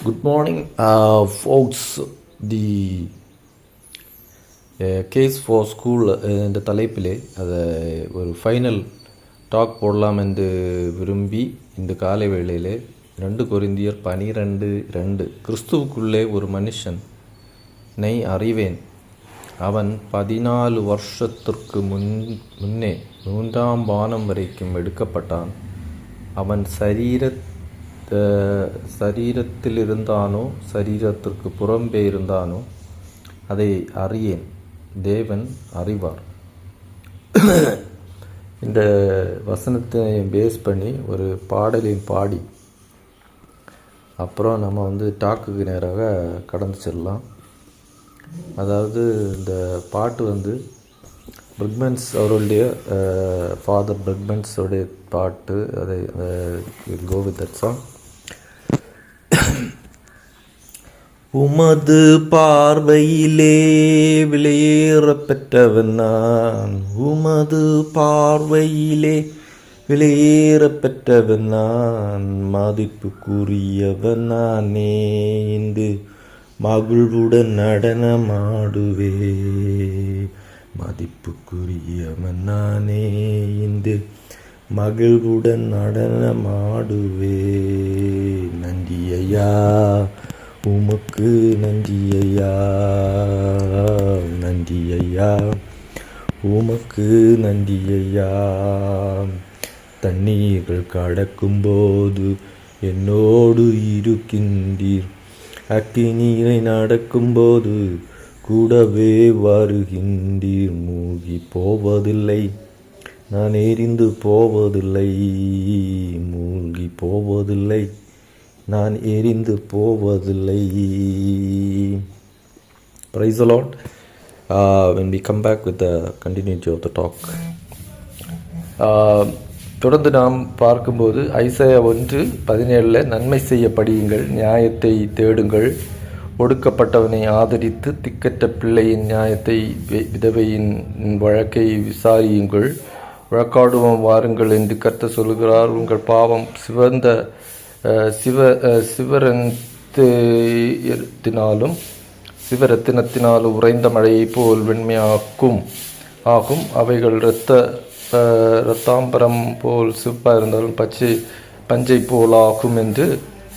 Good morning, folks. The case for school இந்த தலைப்பிலே அதை ஒரு ஃபைனல் டாக் போடலாம் என்று விரும்பி இந்த காலை வேளையிலே 2 கொரிந்தியர் 12:2 கிறிஸ்துவுக்குள்ளே ஒரு மனுஷனை அறிவேன், அவன் 14 வருஷத்திற்கு முன்னே 3ஆம் வானம் வரைக்கும் எடுக்கப்பட்டான். அவன் சரீரத்தில் இருந்தானோ சரீரத்திற்கு புறம்பே இருந்தானோ அதை அறியேன், தேவன் அறிவார். இந்த வசனத்தை பேஸ் பண்ணி ஒரு பாடலையும் பாடி அப்புறம் நம்ம டாக்குக்கு நேராக கடந்து செல்லலாம். அதாவது இந்த பாட்டு பிரிக்மன்ஸ் அவருடைய ஃபாதர் பிரிக்மன்ஸோடைய பாட்டு. அதை கோ வித் தட் சாங். உமது பார்வையிலே விலையேற பெற்றவன் நான், உமது பார்வையிலே விலையேற பெற்றவன் நான், மதிப்புக்குரியவன் நானே, இன்று மகிழ்வுடன் நடனமாடுவே, மதிப்புக்குரியவன் நானே, இன்று மகிழ்வுடன் நடனமாடுவே. நன்றி ஐயா, உமக்கு நன்றி ஐயா, நன்றி ஐயா, உமக்கு நன்றி ஐயா. தண்ணீர்கள் கடக்கும்போது என்னோடு இருக்கின்றீர், அக்கினியை நடக்கும்போது கூடவே வருகின்றீர். மூழ்கி போவதில்லை, நான் எரிந்து போவதில்லை, மூழ்கி போவதில்லை, நான் எரிந்து போவதில்லை. Praise the Lord. When we come back with the continuity of the talk, தொடர்ந்து நாம் பார்க்கும்போது ஐசாயா 1:17 நன்மை செய்ய படியுங்கள், நியாயத்தை தேடுங்கள், ஒடுக்கப்பட்டவனை ஆதரித்து திக்கற்ற பிள்ளையின் நியாயத்தை, விதவையின் வழக்கை விசாரியுங்கள், வழக்காடுவோம் வாருங்கள் என்று கர்த்தர் சொல்கிறார். உங்கள் பாவம் சிவரத்தினத்தினாலும் உறைந்த மழையை போல் வெண்மையாக்கும் ஆகும். அவைகள் இரத்தாம்பரம் போல் சிவப்பாக இருந்தாலும் பஞ்சை போல் ஆகும் என்று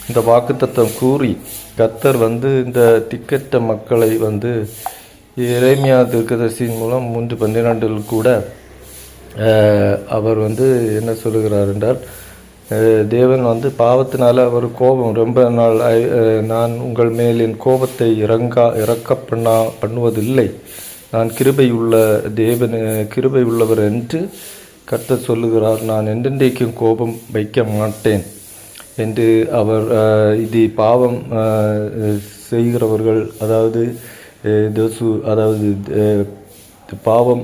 இந்த வாக்குத்தத்தம் கூறி கர்த்தர் இந்த திக்கற்ற மக்களை எரேமியா தீர்க்கதரிசியின் மூலம் 3:12 கூட அவர் என்ன சொல்லுகிறார் என்றால், தேவன் பாவத்தினால அவர் கோபம் ரொம்ப நாள், நான் உங்கள் மேல் என் கோபத்தை இறக்க பண்ணுவதில்லை, நான் கிருபை உள்ளவர் என்று கர்த்தர் சொல்லுகிறார். நான் என்றென்றைக்கும் கோபம் வைக்க மாட்டேன் என்று அவர் இது பாவம் செய்கிறவர்கள், அதாவது பாவம்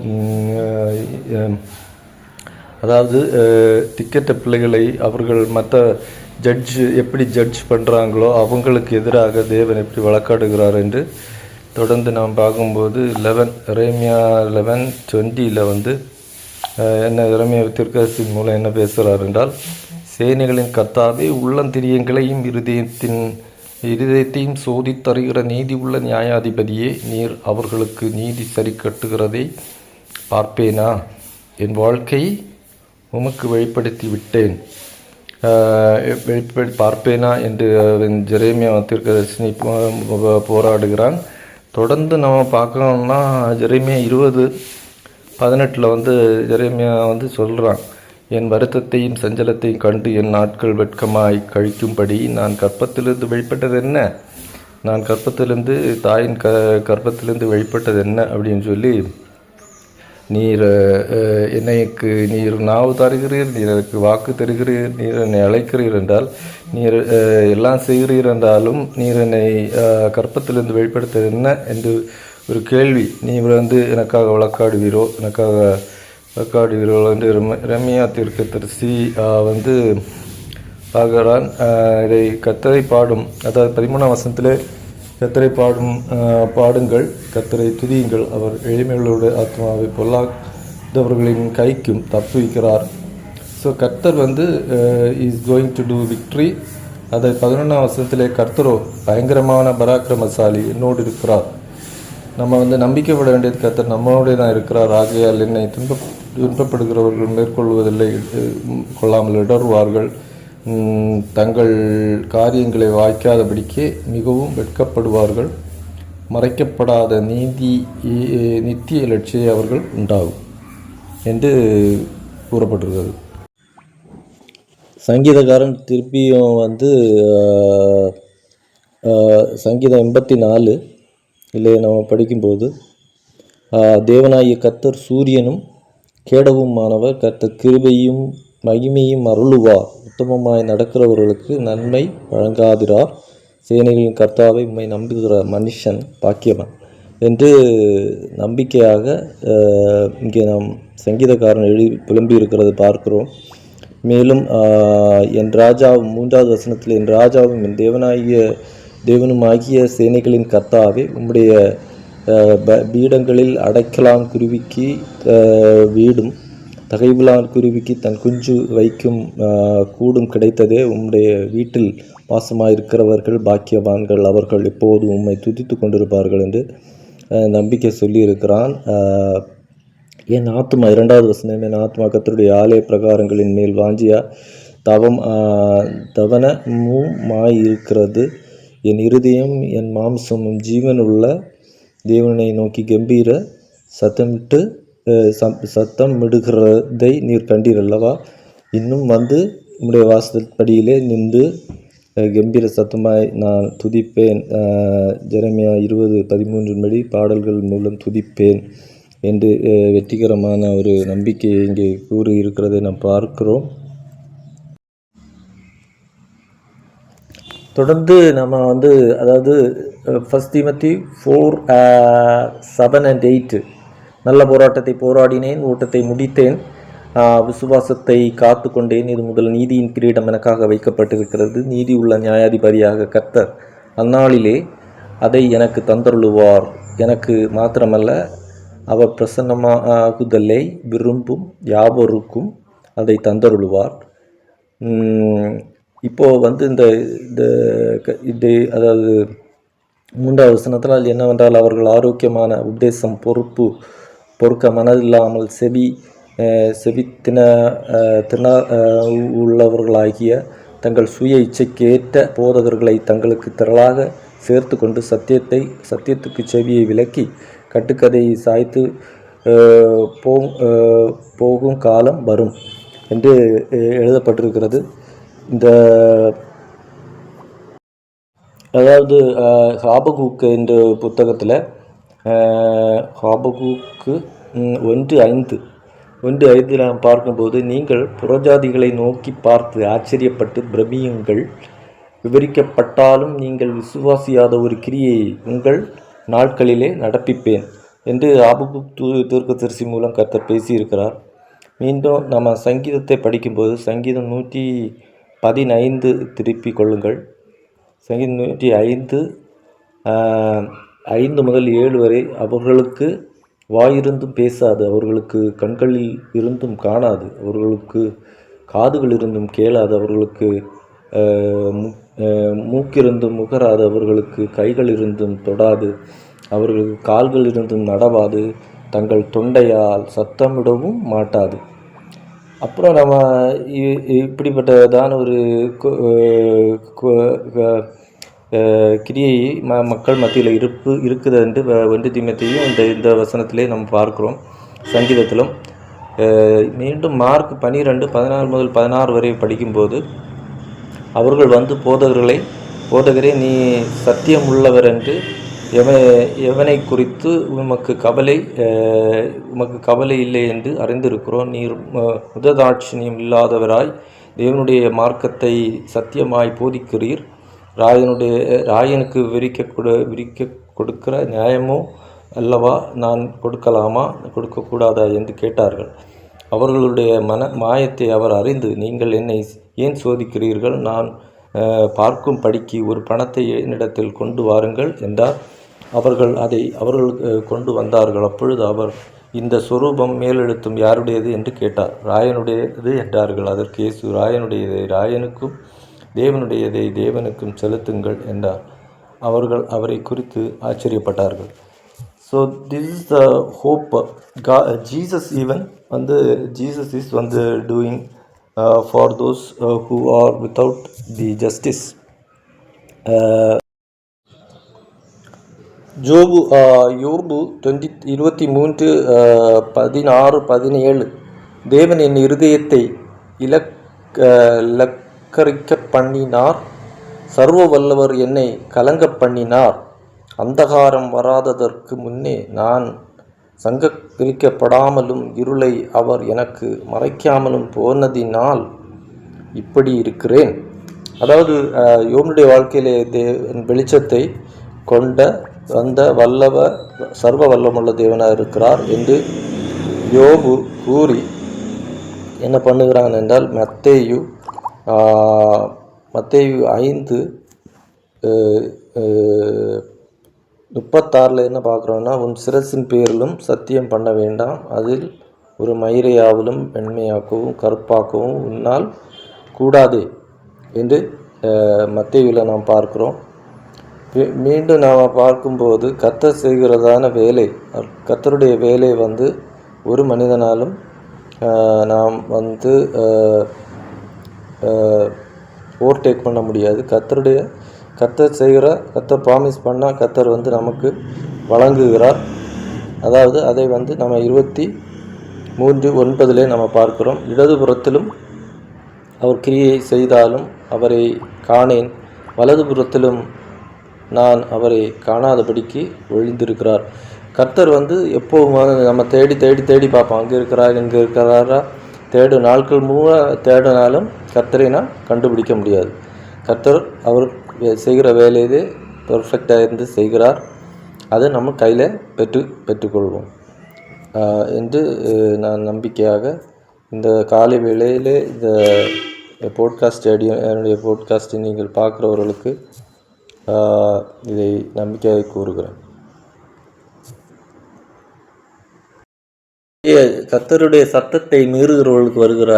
திக்கற்ற பிள்ளைகளை அவர்கள் மற்ற எப்படி ஜட்ஜ் பண்ணுறாங்களோ அவங்களுக்கு எதிராக தேவன் எப்படி வழக்காடுகிறார் என்று தொடர்ந்து நாம் பார்க்கும்போது எரேமியா 11:20 என்ன எரேமியா தீர்க்கதரிசியின் மூலம் என்ன பேசுகிறார் என்றால், சேனைகளின் கர்த்தாவே, உள்ளந்திரியங்களையும் இருதயத்தையும் சோதித்தருகிற நீதி உள்ள நியாயாதிபதியே, நீர் அவர்களுக்கு நீதி சரி கட்டுகிறதை பார்ப்பேனா? என் வாழ்க்கை உமக்கு வெளிப்படுத்தி விட்டேன், பார்ப்பேனா என்று எரேமியா தீர்க்கதரிசி போராடுகிறான். தொடர்ந்து நம்ம பார்க்கணும்னா எரேமியா 20:18 எரேமியா சொல்கிறான், என் வருத்தத்தையும் சஞ்சலத்தையும் கண்டு என் நாட்கள் வெட்கமாய் கழிக்கும்படி நான் கர்ப்பத்திலிருந்து வெளிப்பட்டது என்ன, நான் தாயின் கர்ப்பத்திலிருந்து வெளிப்பட்டது என்ன அப்படின்னு சொல்லி, நீர் நீர் நாவு தருகிறீர், நீர் எனக்கு வாக்கு தருகிறீர், நீர் என்னை அழைக்கிறீர் என்றால், நீர் எல்லாம் செய்கிறீர் என்றாலும் நீர் என்னை கர்ப்பத்திலிருந்து வெளிப்படுத்த என்ன என்று ஒரு கேள்வி. நீர் எனக்காக வழக்காடுவீரோ என்று எரேமியா தீர்க்கதரிசி பார்க்கிறான். இதை கர்த்தரை பாடும், அதாவது 13ஆம் வசனத்திலே கர்த்தரை பாடுங்கள், கர்த்தரை துதியுங்கள், அவர் எளிமையுள்ளவருடைய ஆத்மாவை பொல்லாதவர்களின் கைக்கும் தப்புவிக்கிறார். ஸோ கர்த்தர் is going to do victory அதை 11ஆம் வசனத்திலே கர்த்தரோ பயங்கரமான பராக்கிரமசாலி என்னோடு இருக்கிறார். நம்ம நம்பிக்கைப்பட வேண்டியது கர்த்தர் நம்மளோட தான் இருக்கிறார். ஆகையால் என்னை துன்பப்படுகிறவர்கள் மேற்கொள்வதில்லை, கொள்ளாமல் இடறுவார்கள். தங்கள் காரியங்களை வாய்க்காதபடிக்கு மிகவும் வெட்கப்படுவார்கள். மறைக்கப்படாத நித்திய லட்சிய அவர்கள் உண்டாகும் என்று கூறப்பட்டிருக்கிறது. சங்கீதக்காரன் திருப்பியும் சங்கீதம் 84 இல்லை நம்ம படிக்கும்போது, தேவனாகிய கர்த்தர் சூரியனும் கேடவுமானவர், கர்த்தர் கிருபையும் மகிமையும் அருளுவார், உத்தமமாய் நடக்கிறவர்களுக்கு நன்மை வழங்காதிரார், சேனைகளின் கர்த்தாவை உம்மை நம்புகிற மனுஷன் பாக்கியவான் என்று நம்பிக்கையாக இங்கே நாம் சங்கீதக்காரன் புலம்பியிருக்கிறது பார்க்கிறோம். மேலும் என் ராஜாவும் 3வது வசனத்தில், என் ராஜாவும் என் தேவனுமாகிய சேனைகளின் கர்த்தாவே, உம்முடைய பீடங்களில் அடைக்கலான் குருவிக்கு வீடும் தகைவிலான் குருவிக்கு தன் குஞ்சு வைக்கும் கூடும் கிடைத்ததே. உம்முடைய வீட்டில் வாசமாயிருக்கிறவர்கள் பாக்கியவான்கள், அவர்கள் எப்போதும் உம்மை துதித்து கொண்டிருப்பார்கள் என்று நம்பிக்கை சொல்லியிருக்கிறான். என் ஆத்மா 2வது வசனம், என் ஆத்மா கர்த்தருடைய ஆலய பிரகாரங்களின் மேல் வாஞ்சியா தவனமுமாயிருக்கிறது. என் இருதயம் என் மாம்சமும் ஜீவனுள்ள தேவனை நோக்கி கம்பீர சத்தமிடுகிறதை நீர் கண்டீர் அல்லவா. இன்னும் உம்முடைய வாசற்படியிலே நின்று கம்பீர சத்தமாய் நான் துதிப்பேன். ஜெரமியா 20:13 பாடல்கள் மூலம் துதிப்பேன் என்று வெற்றிகரமான ஒரு நம்பிக்கையை இங்கே கூறியிருக்கிறதை நாம் பார்க்கிறோம். தொடர்ந்து நம்ம அதாவது 1 தீமோத்தேயு 4:7 and 8, நல்ல போராட்டத்தை போராடினேன், ஓட்டத்தை முடித்தேன், விசுவாசத்தை காத்து கொண்டேன், இது முதல் நீதியின் கிரீடம் எனக்காக வைக்கப்பட்டிருக்கிறது, நீதி உள்ள நியாயாதிபதியாக கர்த்தர் அந்நாளிலே அதை எனக்கு தந்தருளுவார். எனக்கு மாத்திரமல்ல, அவர் பிரசன்னமாகுதலை விரும்பும் யாவருக்கும் அதை தந்தருளுவார். இப்போது அதாவது 3வது வசனத்தில் என்னவென்றால், அவர்கள் ஆரோக்கியமான உபதேசம் பொறுக்க மனதில்லாமல் செவித்தின உள்ளவர்களாகிய தங்கள் சுய இச்சைக்கு ஏற்ற போதகர்களை தங்களுக்கு திரளாக சேர்த்து கொண்டு சத்தியத்துக்கு செவியை விலக்கி கட்டுக்கதையை சாய்த்து போகும் காலம் வரும் என்று எழுதப்பட்டிருக்கிறது. அதாவது ஹாபகூக்கு என்ற புத்தகத்தில் ஹாபகூக்கு 1:5 நாம் பார்க்கும்போது, நீங்கள் புறஜாதிகளை நோக்கி பார்த்து ஆச்சரியப்பட்டு பிரமியுங்கள், விவரிக்கப்பட்டாலும் நீங்கள் விசுவாசியாத ஒரு கிரியை உங்கள் நாட்களிலே நடப்பிப்பேன் என்று ஆபகுக் தீர்க்கதரிசி மூலம் கர்த்தர் பேசியிருக்கிறார். மீண்டும் நம்ம சங்கீதத்தை படிக்கும்போது சங்கீதம் 115 திருப்பி கொள்ளுங்கள். சங்கீதம் 105 5 முதல் 7 வரை, அவர்களுக்கு வாயிருந்தும் பேசாது, அவர்களுக்கு கண்களில் இருந்தும் காணாது, அவர்களுக்கு காதுகள் இருந்தும் கேளாது, அவர்களுக்கு மூக்கிருந்தும் முகராது, அவர்களுக்கு கைகள் இருந்தும் தொடாது, அவர்களுக்கு கால்கள் இருந்தும் நடவாது, தங்கள் தொண்டையால் சத்தமிடவும் மாட்டாது. அப்புறம் நம்ம இப்படிப்பட்டதான ஒரு கிரியை மக்கள் மத்தியில் இருக்குது என்று 1 தீமோத்தேயும் இந்த வசனத்திலே நம்ம பார்க்குறோம். சங்கீதத்திலும் மீண்டும் மார்க் 12:14 முதல் 16 வரை படிக்கும்போது, அவர்கள் போதகரே நீ சத்தியம் உள்ளவர் என்று எவனை குறித்து உமக்கு கவலை இல்லை என்று அறிந்திருக்கிறோம். நீர் முததாட்சியம் இல்லாதவராய் தேவனுடைய மார்க்கத்தை சத்தியமாய் போதிக்கிறீர். ராயனுக்கு விரிக்க கொடுக்கிற நியாயமோ அல்லவா நான் கொடுக்கலாமா கொடுக்கக்கூடாதா என்று கேட்டார்கள். அவர்களுடைய மாயத்தை அவர் அறிந்து, நீங்கள் என்னை ஏன் சோதிக்கிறீர்கள், நான் பார்க்கும் படிக்கு ஒரு பணத்தை என்னிடத்தில் கொண்டு வாருங்கள் என்றார். அவர்கள் கொண்டு வந்தார்கள். அப்பொழுது அவர், இந்த சொரூபம் மேலெழுத்தும் யாருடையது என்று கேட்டார். ராயனுடையது என்றார்கள். அதற்கு இயேசு, ராயனுடையது, ராயனுக்கும் தேவனுடையதை தேவனுக்கும் செலுத்துங்கள் என்றார். அவர்கள் அவரை குறித்து ஆச்சரியப்பட்டார்கள். So this is the hope. Jesus even Jesus is doing for those who are without the justice. யோபு 23:16-17. தேவன் என் இருதயத்தை இலக்கரிக்க பண்ணினார், சர்வ வல்லவர் என்னை கலங்க பண்ணினார். அந்தகாரம் வராததற்கு முன்னே நான் சங்கரிக்கப்படாமலும் இருளை அவர் எனக்கு மறைக்காமலும் போனதினால் இப்படி இருக்கிறேன். அதாவது யோபுடைய வாழ்க்கையிலே வெளிச்சத்தை கொண்ட சர்வ வல்லமுள்ள தேவனாக இருக்கிறார் என்று யோபு கூறி என்ன பண்ணுகிறான் என்றால், மத்தேயு 5:36 என்ன பார்க்குறோன்னா, உன் சிரசின் பேரிலும் சத்தியம் பண்ண வேண்டாம், அதில் ஒரு மயிரையாவலும் வெண்மையாக்கவும் கருப்பாக்கவும் உன்னால் கூடாதே என்று மத்தேயுவில் நாம் பார்க்குறோம். மீண்டும் நாம் பார்க்கும்போது கர்த்தர் செய்கிறதான வேலை, கர்த்தருடைய வேலை ஒரு மனிதனாலும் நாம் ஓவர்டேக் பண்ண முடியாது. கர்த்தர் ப்ராமிஸ் பண்ணால் கர்த்தர் நமக்கு வழங்குகிறார். அதாவது அதை நம்ம 23:9 நம்ம பார்க்கிறோம். இடதுபுறத்திலும் அவர் கிரியை செய்தாலும் அவரை காணேன், வலதுபுறத்திலும் நான் அவரை காணாதபடிக்கு ஒழிந்திருக்கிறார். கர்த்தர் எப்போவும் நம்ம தேடி தேடி தேடி பார்ப்போம், அங்கே இருக்கிறார் இங்கே இருக்கிறாரா நாட்கள் தேடினாலும் கர்த்தரை நான் கண்டுபிடிக்க முடியாது. கர்த்தர் அவர் செய்கிற வேலையிலே பெர்ஃபெக்டாக இருந்து செய்கிறார். அதை நம்ம கையில் பெற்றுக்கொள்வோம் என்று நான் நம்பிக்கையாக இந்த காலை வேளையிலே இந்த என்னுடைய போட்காஸ்ட்டை நீங்கள் பார்க்குறவர்களுக்கு இதை நம்பிக்கையாக கூறுகிறேன். கர்த்தருடைய சத்தத்தை மீறுகிறவர்களுக்கு வருகிற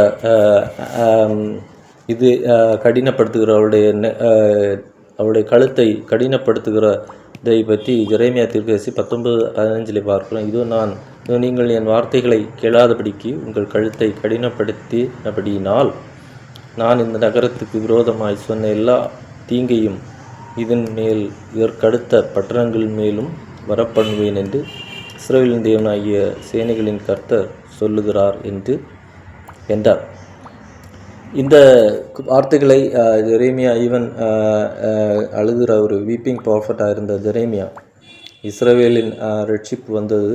இது கடினப்படுத்துகிறவருடைய அவருடைய கழுத்தை கடினப்படுத்துகிறதை பற்றி எரேமியா தீர்க்கதரிசி 19:15 பார்க்கிறோம். இதோ நீங்கள் என் வார்த்தைகளை கேளாதபடிக்கு உங்கள் கழுத்தை கடினப்படுத்தினபடியினால் நான் இந்த நகரத்துக்கு விரோதமாய் சொன்ன எல்லா தீங்கையும் இதன் மேல் இதற்கடுத்த பட்டணங்கள் மேலும் வரப்பண்ணுவேன் என்று இஸ்ரவேலின் தேவனாகிய சேனைகளின் கர்த்தர் சொல்லுகிறார் என்றார். இந்த வார்த்தைகளை ஜெரேமியா ஈவன் அழுகிற ஒரு வீப்பிங் ப்ராஃபட்டாக இருந்த ஜெரேமியா, இஸ்ரவேலின் ரட்சிப்பு வந்தது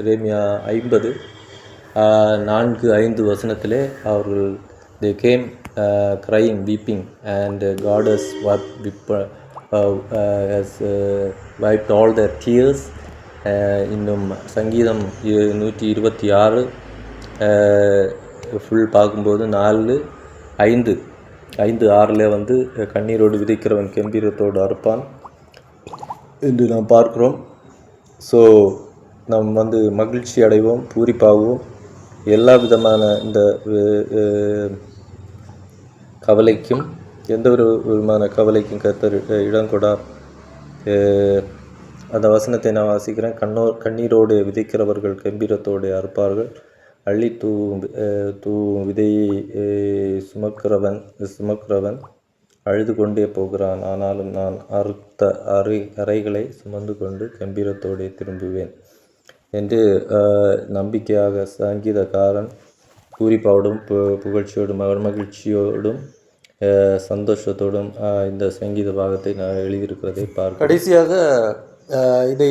எரேமியா 50:4-5 அவர்கள் they came crying, weeping, and God has wiped all their tears. இன்னும் சங்கீதம் 126 ஃபுல் பார்க்கும்போது 4:5-6 கண்ணீரோடு விதைக்கிறவன் கம்பீரத்தோடு அறுப்பான் என்று நாம் பார்க்கிறோம். ஸோ நாம் மகிழ்ச்சி அடைவோம், பூரிப்பாகவும், எல்லா விதமான இந்த கவலைக்கும் எந்த ஒரு விதமான கவலைக்கும் கர்த்தர் இடம் கொடார். அந்த வசனத்தை நான் வாசிக்கிறேன். கண்ணீரோடு விதைக்கிறவர்கள் கம்பீரத்தோடு அறுப்பார்கள், அள்ளி தூவும் விதையை சுமக்கிறவன் அழுது கொண்டே போகிறான், ஆனாலும் நான் அறுத்த அறைகளை சுமந்து கொண்டு கம்பீரத்தோடு திரும்புவேன் என்று நம்பிக்கையாக சங்கீதக்காரன் பூரிப்பாவோடும் புகழ்ச்சியோடும் மகிழ்ச்சியோடும் சந்தோஷத்தோடும் இந்த சங்கீத பாகத்தை நான் எழுதியிருக்கிறதை பார்க்க. கடைசியாக இதை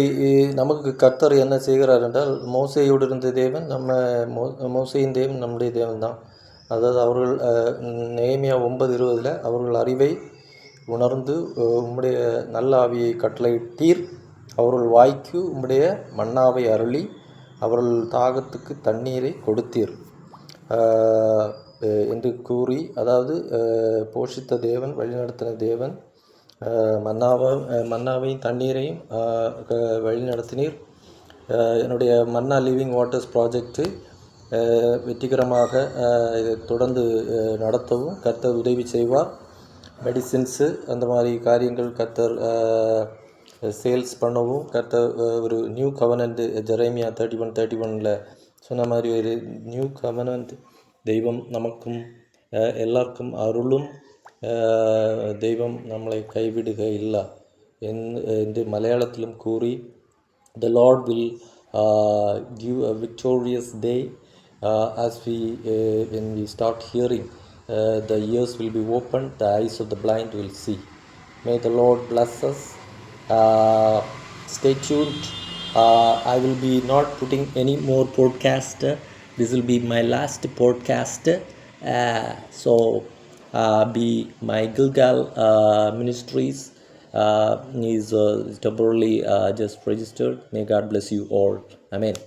நமக்கு கர்த்தர் என்ன செய்கிறார் என்றால், மோசேயோடு இருந்த தேவன் மோசேயின் தேவன் நம்முடைய தேவன் தான். அதாவது அவர்கள் நெகேமியா 9:20 அவர்கள் அறிவை உணர்ந்து உம்முடைய நல்ல ஆவியை கட்டளையிட்டீர், அவர்கள் வாய்க்கு உம்முடைய மன்னாவை அருளி அவர்கள் தாகத்துக்கு தண்ணீரை கொடுத்தீர் என்று கூறி, அதாவது போஷித்த தேவன், வழிநடத்தின தேவன், மன்னாவையும் தண்ணீரையும் வழிநடத்தினீர். என்னுடைய மன்னா லிவிங் வாட்டர்ஸ் ப்ராஜெக்டு வெற்றிகரமாக இதை தொடர்ந்து நடத்தவும் கர்த்தர் உதவி செய்வார். மெடிசின்ஸு அந்த மாதிரி காரியங்கள் கர்த்தர் சேல்ஸ் பண்ணவும் கர்த்தர் ஒரு நியூ கவனன்ட் ஜெரேமியா 31:31 சொன்ன மாதிரி ஒரு நியூ கவனன்ட் தெய்வம் நமக்கும் எல்லாருக்கும் அருளும். தெய்வம் நம்மளை கைவிடுக இல்லை என்று மலையாளத்திலும் கூறி the Lord will give a victorious day as when we start hearing. The ears will be opened, the eyes of the blind will see. May the Lord bless us. Stay tuned. I will be not putting any more podcast. This will be my last podcast. So be my Gilgal Ministries is temporarily just registered. May God bless you all. Amen.